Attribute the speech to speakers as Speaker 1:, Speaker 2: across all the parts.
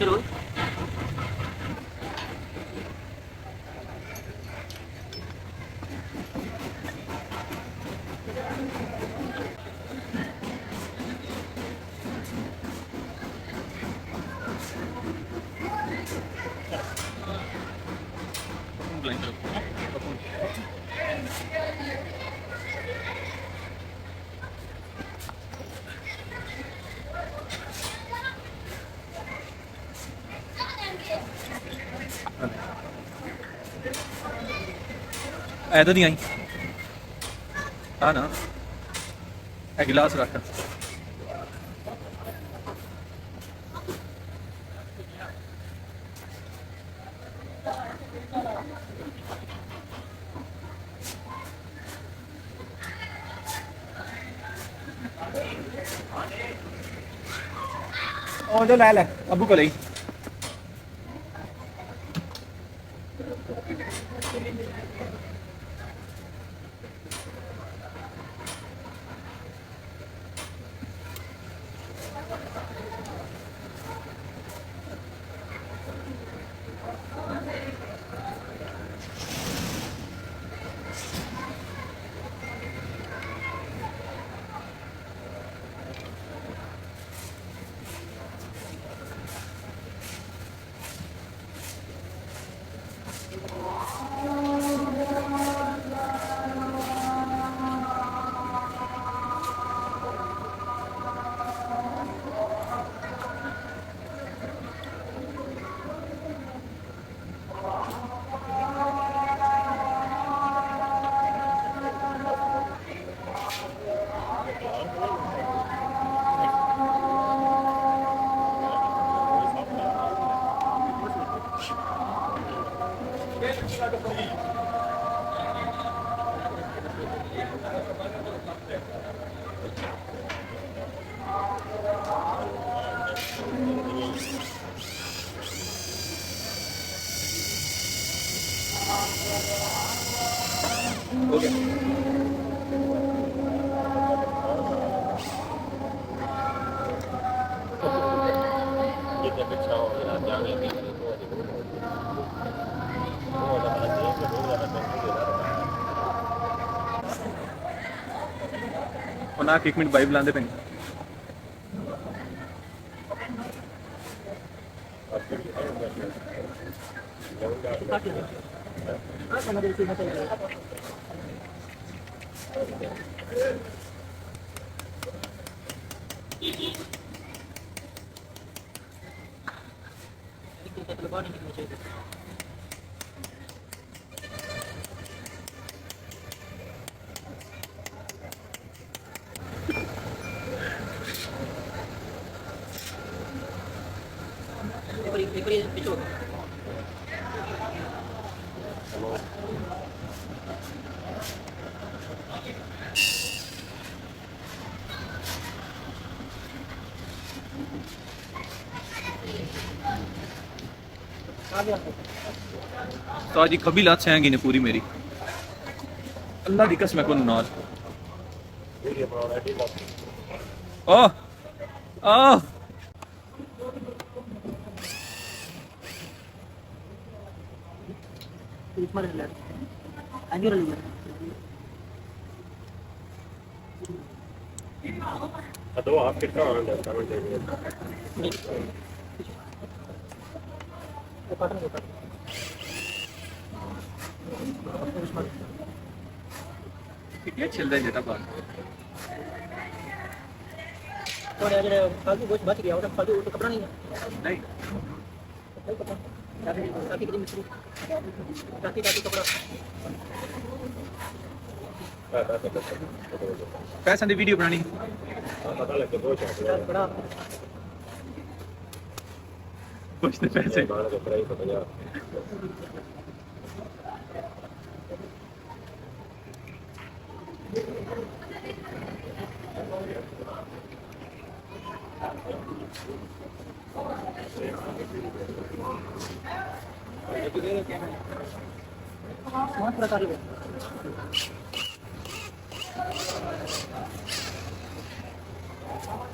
Speaker 1: जरूर।
Speaker 2: इधर नहीं आई हाँ ना गिलास रख जो लै लै अबू को ली हो गया एक मिनट बाई बुलाते पे तो आज कभी लात सहेंगी ने पूरी मेरी अल्लाह दी कसम को नाल ओ ओ
Speaker 3: Aduh, akhir kan ada taman jadi.
Speaker 2: कितना चल रहा है जेटा बात
Speaker 1: तो अगर फालतू कुछ बच गया और फालतू तो कपड़ा नहीं है
Speaker 2: नहीं
Speaker 1: काफी कितनी मिस्त्री काफी काफी कपड़ा
Speaker 2: पैसा दी वीडियो बनानी
Speaker 3: Pata lagi dua jam.
Speaker 1: बड़ा
Speaker 2: कुछ नहीं पैसे
Speaker 3: Mana ada terakhir katanya.
Speaker 1: बहुत प्रकार के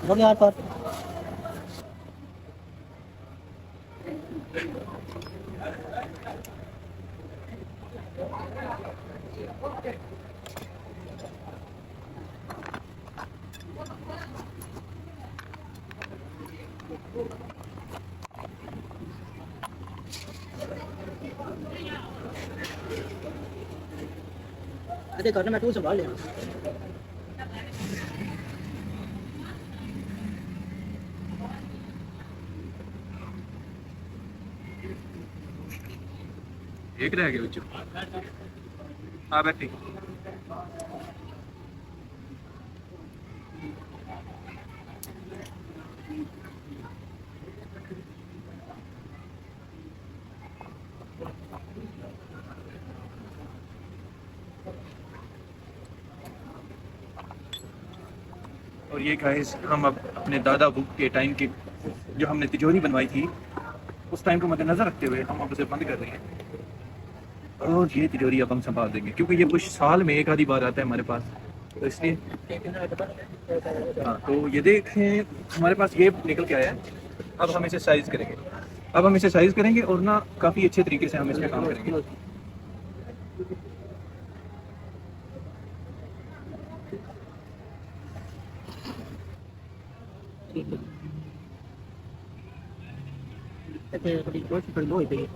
Speaker 1: बोल यार पर अरे करना मैं तू संभाल लेना।
Speaker 2: एक रह गया बच्चों। हाँ बैठी। और ये गाइस हम अब अपने दादा बुक के टाइम की जो हमने तिजोरी बनवाई थी उस टाइम को मद्देनजर रखते हुए हम अब उसे बंद कर रहे हैं। और ये तिजोरी अब हम संभाल देंगे क्योंकि ये कुछ साल में एक आधी बार आता है हमारे पास, तो इसलिए। हाँ तो ये देखें हमारे पास ये निकल के आया है। अब हम इसे साइज करेंगे, अब हम इसे साइज करेंगे और ना काफ़ी अच्छे तरीके से हम इसमें काम करेंगे।
Speaker 1: ठीक है। थोड़ी बहुत लो ही